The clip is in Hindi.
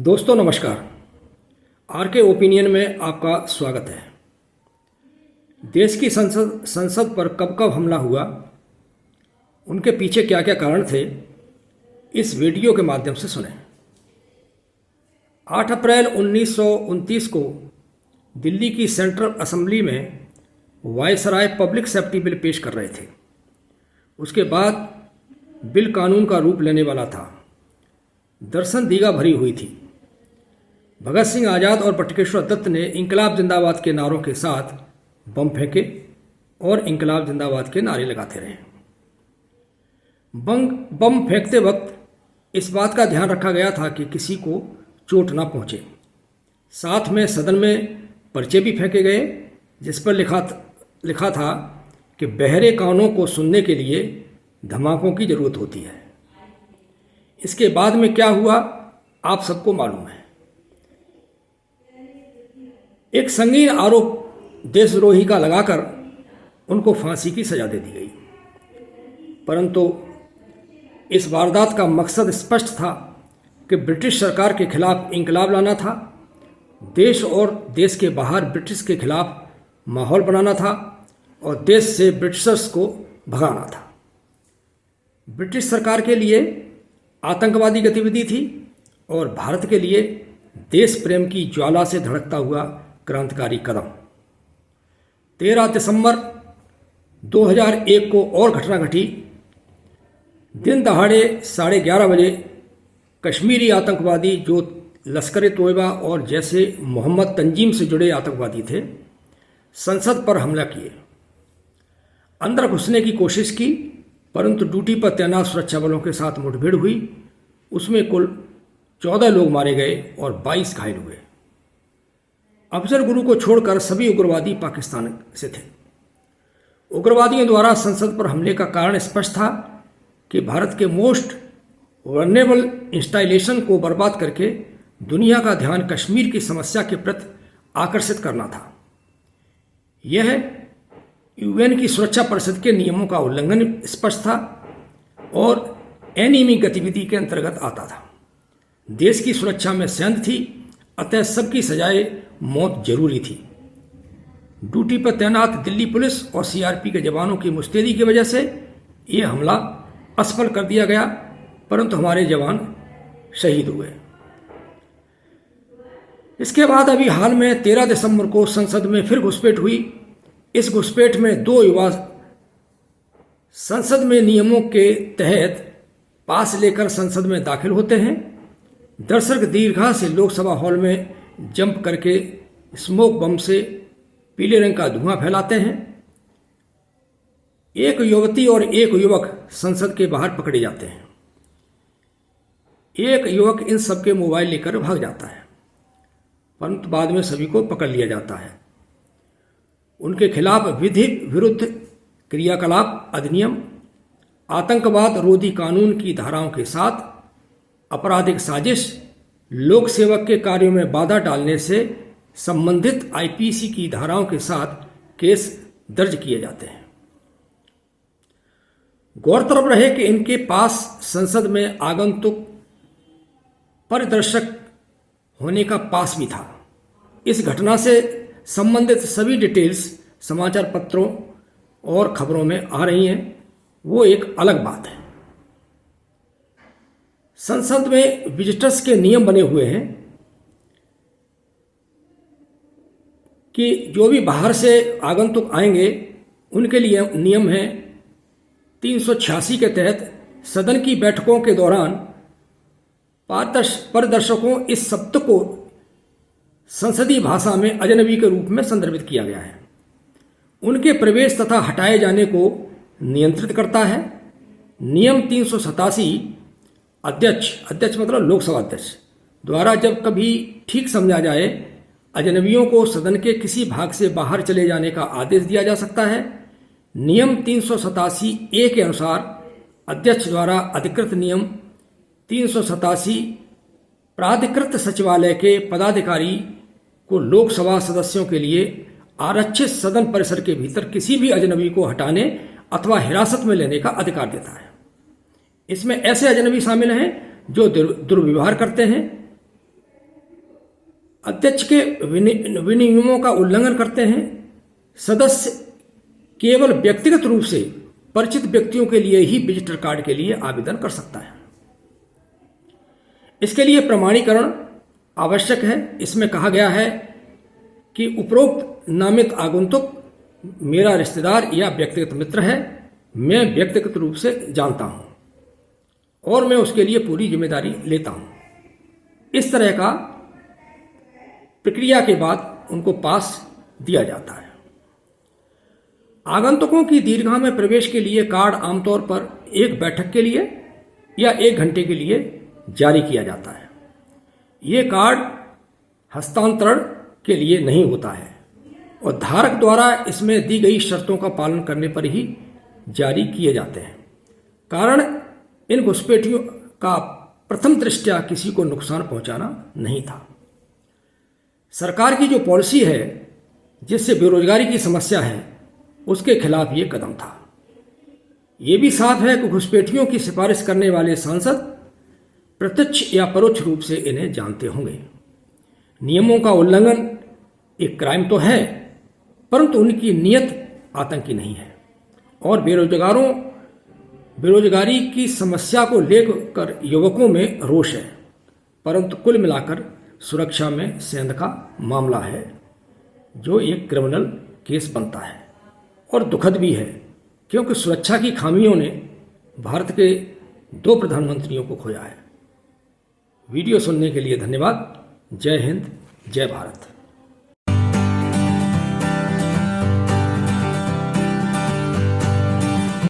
दोस्तों नमस्कार। आर के ओपिनियन में आपका स्वागत है। देश की संसद पर कब कब हमला हुआ, उनके पीछे क्या क्या कारण थे, इस वीडियो के माध्यम से सुनें। 8 अप्रैल 1929 को दिल्ली की सेंट्रल असेंबली में वायसराय पब्लिक सेफ्टी बिल पेश कर रहे थे। उसके बाद बिल कानून का रूप लेने वाला था। दर्शन दीगा भरी हुई थी। भगत सिंह आज़ाद और बटुकेश्वर दत्त ने इंकलाब जिंदाबाद के नारों के साथ बम फेंके और इंकलाब जिंदाबाद के नारे लगाते रहे। बम फेंकते वक्त इस बात का ध्यान रखा गया था कि किसी को चोट ना पहुंचे। साथ में सदन में पर्चे भी फेंके गए जिस पर लिखा था कि बहरे कानों को सुनने के लिए धमाकों की ज़रूरत होती है। इसके बाद में क्या हुआ आप सबको मालूम है। एक संगीन आरोप देशद्रोही का लगाकर उनको फांसी की सजा दे दी गई। परंतु इस वारदात का मकसद स्पष्ट था कि ब्रिटिश सरकार के खिलाफ इंकलाब लाना था, देश और देश के बाहर ब्रिटिश के खिलाफ माहौल बनाना था और देश से ब्रिटिशर्स को भगाना था। ब्रिटिश सरकार के लिए आतंकवादी गतिविधि थी और भारत के लिए देश प्रेम की ज्वाला से धड़कता हुआ क्रांतिकारी कदम। 13 दिसंबर 2001 को और घटना घटी। दिन दहाड़े 11:30 बजे कश्मीरी आतंकवादी जो लश्कर तोयबा और जैसे मोहम्मद तंजीम से जुड़े आतंकवादी थे, संसद पर हमला किए। अंदर घुसने की कोशिश की, परंतु ड्यूटी पर तैनात सुरक्षा बलों के साथ मुठभेड़ हुई। उसमें कुल 14 लोग मारे गए और 22 घायल हुए। अफजल गुरु को छोड़कर सभी उग्रवादी पाकिस्तान से थे। उग्रवादियों द्वारा संसद पर हमले का कारण स्पष्ट था कि भारत के मोस्ट वल्नरेबल इंस्टालेशन को बर्बाद करके दुनिया का ध्यान कश्मीर की समस्या के प्रति आकर्षित करना था। यह यूएन की सुरक्षा परिषद के नियमों का उल्लंघन स्पष्ट था और एनिमी गतिविधि के अंतर्गत आता था। देश की सुरक्षा में सेंध थी, अतः सबकी सजाए मौत जरूरी थी। ड्यूटी पर तैनात दिल्ली पुलिस और सीआरपी के जवानों की मुस्तैदी की वजह से यह हमला असफल कर दिया गया, परंतु हमारे जवान शहीद हुए। इसके बाद अभी हाल में 13 दिसंबर को संसद में फिर घुसपैठ हुई। इस घुसपैठ में 2 युवा संसद में नियमों के तहत पास लेकर संसद में दाखिल होते हैं। दर्शक दीर्घा से लोकसभा हॉल में जंप करके स्मोक बम से पीले रंग का धुआं फैलाते हैं। एक युवती और एक युवक संसद के बाहर पकड़े जाते हैं। एक युवक इन सबके मोबाइल लेकर भाग जाता है, परंतु बाद में सभी को पकड़ लिया जाता है। उनके खिलाफ विधि विरुद्ध क्रियाकलाप अधिनियम, आतंकवाद रोधी कानून की धाराओं के साथ आपराधिक साजिश, लोक सेवक के कार्यों में बाधा डालने से संबंधित आईपीसी की धाराओं के साथ केस दर्ज किए जाते हैं। गौरतलब रहे कि इनके पास संसद में आगंतुक परिदर्शक होने का पास भी था। इस घटना से संबंधित सभी डिटेल्स समाचार पत्रों और खबरों में आ रही हैं, वो एक अलग बात है। संसद में विजिटर्स के नियम बने हुए हैं कि जो भी बाहर से आगंतुक आएंगे उनके लिए नियम है 386 के तहत सदन की बैठकों के दौरान परिदर्शकों इस शब्द को संसदीय भाषा में अजनबी के रूप में संदर्भित किया गया है। उनके प्रवेश तथा हटाए जाने को नियंत्रित करता है। नियम 387 अध्यक्ष मतलब लोकसभा अध्यक्ष द्वारा जब कभी ठीक समझा जाए अजनबियों को सदन के किसी भाग से बाहर चले जाने का आदेश दिया जा सकता है। नियम 387 ए के अनुसार अध्यक्ष द्वारा अधिकृत नियम 387 प्राधिकृत सचिवालय के पदाधिकारी को लोकसभा सदस्यों के लिए आरक्षित सदन परिसर के भीतर किसी भी अजनबी को हटाने अथवा हिरासत में लेने का अधिकार देता है। इसमें ऐसे अजनबी शामिल हैं जो दुर्व्यवहार करते हैं, अध्यक्ष के विनियमों का उल्लंघन करते हैं। सदस्य केवल व्यक्तिगत रूप से परिचित व्यक्तियों के लिए ही विजिटर कार्ड के लिए आवेदन कर सकता है। इसके लिए प्रमाणीकरण आवश्यक है। इसमें कहा गया है कि उपरोक्त नामित आगंतुक मेरा रिश्तेदार या व्यक्तिगत मित्र है, मैं व्यक्तिगत रूप से जानता हूं और मैं उसके लिए पूरी जिम्मेदारी लेता हूं। इस तरह का प्रक्रिया के बाद उनको पास दिया जाता है। आगंतुकों की दीर्घा में प्रवेश के लिए कार्ड आमतौर पर एक बैठक के लिए या 1 घंटे के लिए जारी किया जाता है। ये कार्ड हस्तांतरण के लिए नहीं होता है और धारक द्वारा इसमें दी गई शर्तों का पालन करने पर ही जारी किए जाते हैं। कारण इन घुसपैठियों का प्रथम दृष्टया किसी को नुकसान पहुंचाना नहीं था। सरकार की जो पॉलिसी है जिससे बेरोजगारी की समस्या है, उसके खिलाफ ये कदम था। ये भी साफ है कि घुसपैठियों की सिफारिश करने वाले सांसद प्रत्यक्ष या परोक्ष रूप से इन्हें जानते होंगे। नियमों का उल्लंघन एक क्राइम तो है, परंतु उनकी नीयत आतंकी नहीं है और बेरोजगारी की समस्या को लेकर युवकों में रोष है। परंतु कुल मिलाकर सुरक्षा में सेंध का मामला है जो एक क्रिमिनल केस बनता है और दुखद भी है, क्योंकि सुरक्षा की खामियों ने भारत के 2 प्रधानमंत्रियों को खोया है। वीडियो सुनने के लिए धन्यवाद। जय हिंद, जय भारत।